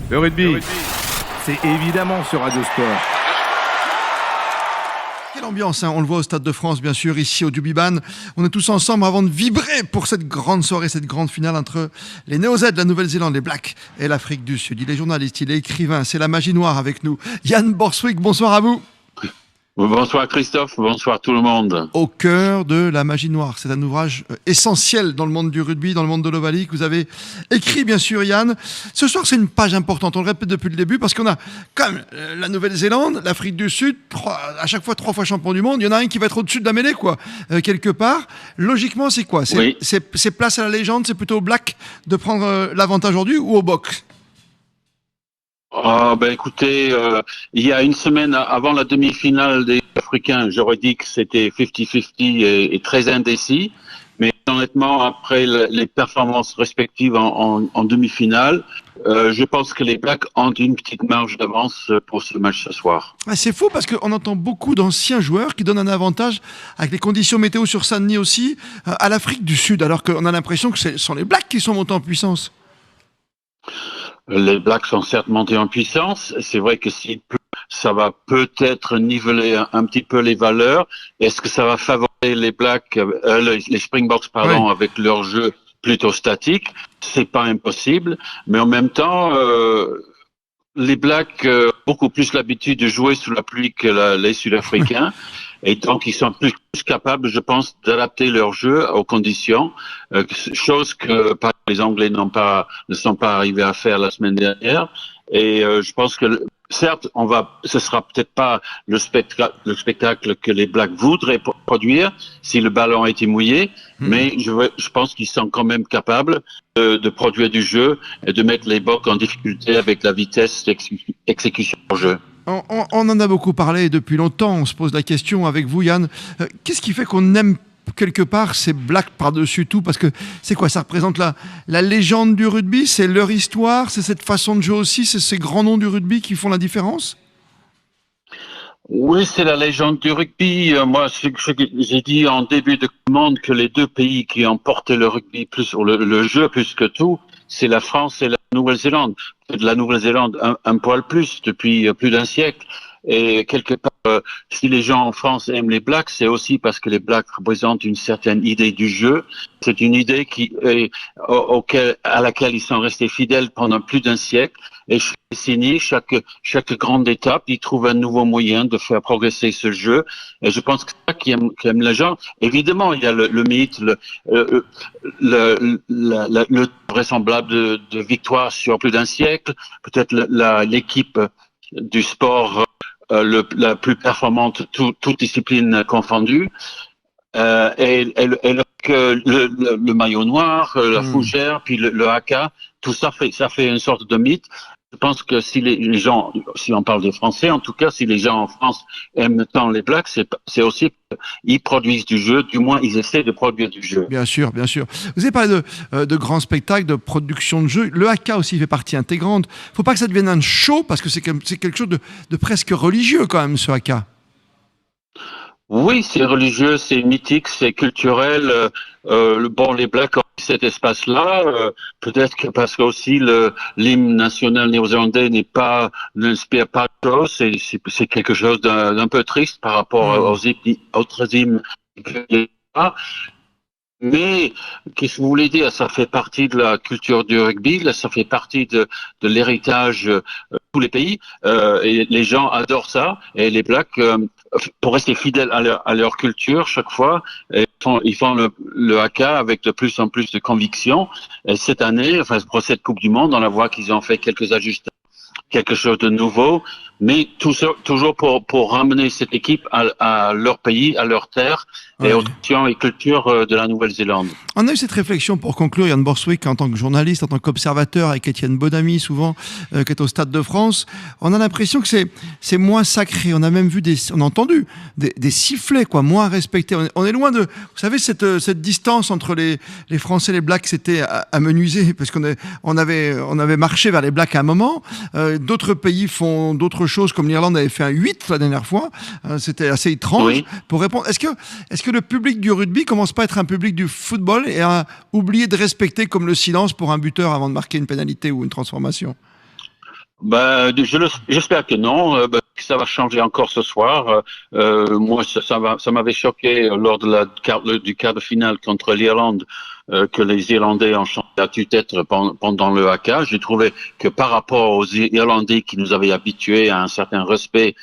Le rugby, c'est évidemment sur Radio Sport. Quelle ambiance, hein, on le voit au Stade de France, bien sûr, ici au Dubiban. On est tous ensemble avant de vibrer pour cette grande soirée, cette grande finale entre les Néo-Z de la Nouvelle-Zélande, les Blacks et l'Afrique du Sud. Il est journaliste, il est écrivain, c'est la magie noire avec nous. Yann Borswick, bonsoir à vous. Bonsoir Christophe, bonsoir tout le monde. Au cœur de la magie noire, c'est un ouvrage essentiel dans le monde du rugby, dans le monde de l'Ovalie, que vous avez écrit bien sûr Yann. Ce soir c'est une page importante, on le répète depuis le début, parce qu'on a quand même la Nouvelle-Zélande, l'Afrique du Sud, à chaque fois 3 fois champion du monde, il y en a un qui va être au-dessus de la mêlée quoi, quelque part. Logiquement c'est quoi ? C'est place à la légende, c'est plutôt au Black de prendre l'avantage aujourd'hui ou au box ? Écoutez, il y a une semaine avant la demi-finale des Africains, j'aurais dit que c'était 50-50 et très indécis. Mais honnêtement, après les performances respectives en demi-finale, je pense que les Blacks ont une petite marge d'avance pour ce match ce soir. Ah, c'est fou parce qu'on entend beaucoup d'anciens joueurs qui donnent un avantage avec les conditions météo sur Saint-Denis aussi à l'Afrique du Sud, alors qu'on a l'impression que ce sont les Blacks qui sont montés en puissance. Les Blacks sont certes montés en puissance. C'est vrai que s'il pleut, ça va peut-être niveler un petit peu les valeurs. Est-ce que ça va favoriser les Blacks, les Springboks, pardon, oui, avec leur jeu plutôt statique? C'est pas impossible, mais en même temps, les Blacks ont beaucoup plus l'habitude de jouer sous la pluie que les Sud-Africains. Et donc, ils sont plus capables, je pense, d'adapter leur jeu aux conditions, chose que les Anglais ne sont pas arrivés à faire la semaine dernière. Et je pense que, certes, ce sera peut-être pas le spectacle que les Blacks voudraient produire si le ballon était mouillé, mais je pense qu'ils sont quand même capables de produire du jeu et de mettre les Boks en difficulté avec la vitesse d'exécution du jeu. On en a beaucoup parlé depuis longtemps, on se pose la question avec vous Yann, qu'est-ce qui fait qu'on aime quelque part ces Blacks par-dessus tout? Parce que c'est quoi, ça représente la légende du rugby, c'est leur histoire, c'est cette façon de jouer aussi, c'est ces grands noms du rugby qui font la différence? Oui, c'est la légende du rugby. Moi, j'ai dit en début de commande que les deux pays qui ont porté le rugby plus, le jeu plus que tout, c'est la France et la Nouvelle-Zélande. De la Nouvelle-Zélande un poil plus depuis plus d'un siècle. Et quelque part, si les gens en France aiment les Blacks, c'est aussi parce que les Blacks représentent une certaine idée du jeu. C'est une idée à laquelle ils sont restés fidèles pendant plus d'un siècle. Et chaque décennie, chaque grande étape, ils trouvent un nouveau moyen de faire progresser ce jeu. Et je pense que c'est ça qui aime les gens. Évidemment, il y a le mythe, le vraisemblable de victoire sur plus d'un siècle. Peut-être l'équipe du sport la plus performante, toute discipline confondue, et le maillot noir, la fougère, puis le haka, tout ça fait une sorte de mythe. Je pense que si les gens, si on parle des Français, en tout cas, si les gens en France aiment tant les Blacks, c'est aussi qu'ils produisent du jeu, du moins ils essaient de produire du jeu. Bien sûr, bien sûr. Vous avez parlé de grands spectacles, de production de jeux. Le haka aussi fait partie intégrante. Faut pas que ça devienne un show, parce que c'est quelque chose de presque religieux quand même, ce haka. Oui, c'est religieux, c'est mythique, c'est culturel. Les Blacks ont cet espace-là. Peut-être que parce que aussi l'hymne national néo-zélandais n'inspire pas de choses. C'est quelque chose d'un peu triste par rapport aux autres hymnes. Mais qu'est-ce que vous voulez dire? Ça fait partie de la culture du rugby, là, ça fait partie de l'héritage de tous les pays, et les gens adorent ça. Et les Blacks, pour rester fidèles à leur culture, chaque fois, ils font le haka avec de plus en plus de conviction. Et cette année, pour cette Coupe du Monde, on la voit qu'ils ont fait quelques ajustements, quelque chose de nouveau, mais toujours pour ramener cette équipe à leur pays, à leur terre, et aux traditions et cultures de la Nouvelle-Zélande. On a eu cette réflexion pour conclure, Yann Borswick, en tant que journaliste, en tant qu'observateur, avec Étienne Bonamy, souvent, qui est au Stade de France. On a l'impression que c'est moins sacré. On a même vu on a entendu des sifflets, quoi, moins respectés. On est loin de, vous savez, cette distance entre les Français et les Blacks, c'était amenuisé, parce on avait marché vers les Blacks à un moment. D'autres pays font d'autres choses, comme l'Irlande avait fait un 8 la dernière fois. C'était assez étrange. Oui. Pour répondre, est-ce que le public du rugby commence pas à être un public du football et à oublier de respecter comme le silence pour un buteur avant de marquer une pénalité ou une transformation? J'espère que non, que ça va changer encore ce soir. Moi, ça m'avait choqué lors du quart de finale contre l'Irlande que les Irlandais ont changé à tue-tête pendant le haka. J'ai trouvé que par rapport aux Irlandais qui nous avaient habitués à un certain respect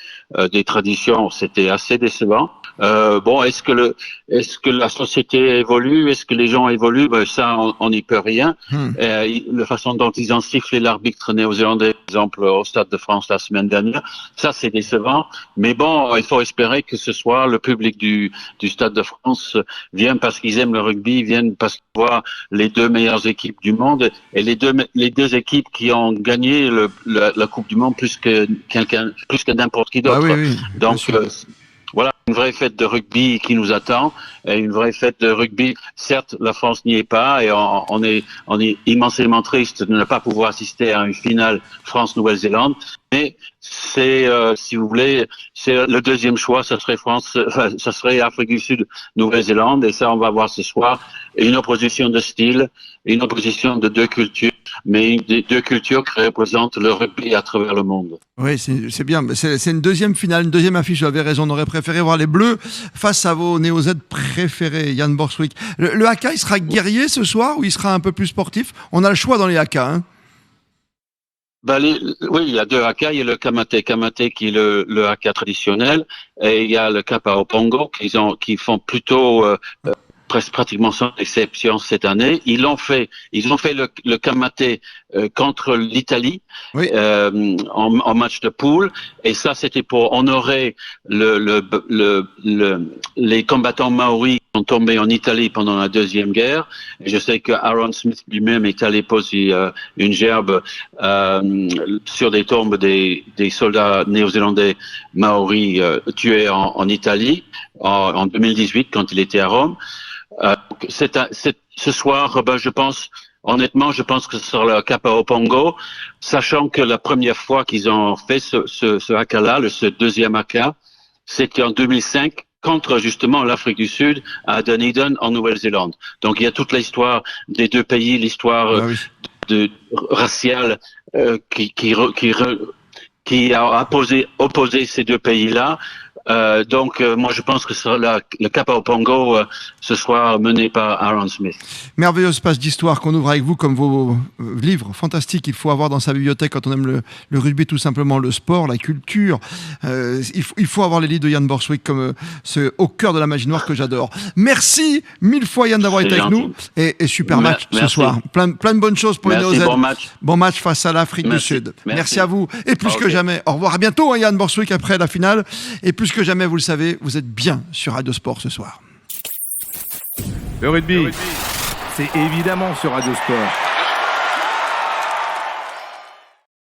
des traditions, c'était assez décevant. Est-ce que la société évolue? Est-ce que les gens évoluent? Ça, on n'y peut rien. La façon dont ils ont sifflé l'arbitre néo-zélandais, par exemple, au Stade de France la semaine dernière, ça, c'est décevant. Mais bon, il faut espérer que ce soir, le public du Stade de France vient parce qu'ils aiment le rugby, viennent parce qu'ils voient les deux meilleures équipes du monde et les deux équipes qui ont gagné la Coupe du Monde plus que n'importe qui d'autre. Oui, donc, voilà, une vraie fête de rugby qui nous attend, et une vraie fête de rugby. Certes, la France n'y est pas, et on est immensément triste de ne pas pouvoir assister à une finale France-Nouvelle-Zélande. Mais c'est, si vous voulez, c'est le deuxième choix, ça serait Afrique du Sud, Nouvelle-Zélande, et ça, on va voir ce soir. Une opposition de style, une opposition de deux cultures, mais des deux cultures qui représentent le rugby à travers le monde. Oui, c'est bien. C'est une deuxième finale, une deuxième affiche. Vous avez raison, on aurait préféré voir les Bleus face à vos Néo-Z préférés, Jan Borswick. Le haka, il sera guerrier ce soir ou il sera un peu plus sportif? On a le choix dans les haka, hein. Oui, il y a deux haka. Il y a le kamate qui est le haka traditionnel, et il y a le kapa opongo qui font plutôt pratiquement sans exception cette année. Ils ont fait le kamate contre l'Italie, oui, en match de poule, et ça c'était pour honorer les combattants maoris qui sont tombés en Italie pendant la Deuxième Guerre. Et je sais que Aaron Smith lui-même est allé poser une gerbe sur des tombes des soldats néo-zélandais maoris tués en Italie en 2018 quand il était à Rome. Ce soir, honnêtement, je pense que ce sera le Kapa Opongo, sachant que la première fois qu'ils ont fait ce haka-là, ce deuxième haka, c'était en 2005 contre justement l'Afrique du Sud à Dunedin en Nouvelle-Zélande. Donc il y a toute l'histoire des deux pays, l'histoire raciale qui a opposé ces deux pays-là. Moi, je pense que ce sera le Kapa Opongo ce soir mené par Aaron Smith. Merveilleuse page d'histoire qu'on ouvre avec vous, comme vos livres fantastiques. Il faut avoir dans sa bibliothèque quand on aime le rugby, tout simplement le sport, la culture. Il faut avoir les livres de Jan Borswick comme ce Au cœur de la magie noire que j'adore. Merci mille fois Jan d'avoir été avec nous, et super match ce soir. Plein de bonnes choses pour les Néo-Z. Bon match face à l'Afrique du Sud. Merci à vous. Et plus que jamais, au revoir, à bientôt Jan Borswick après la finale. Et plus que jamais, vous le savez, vous êtes bien sur Radio Sport ce soir. Le rugby, c'est évidemment sur Radio Sport.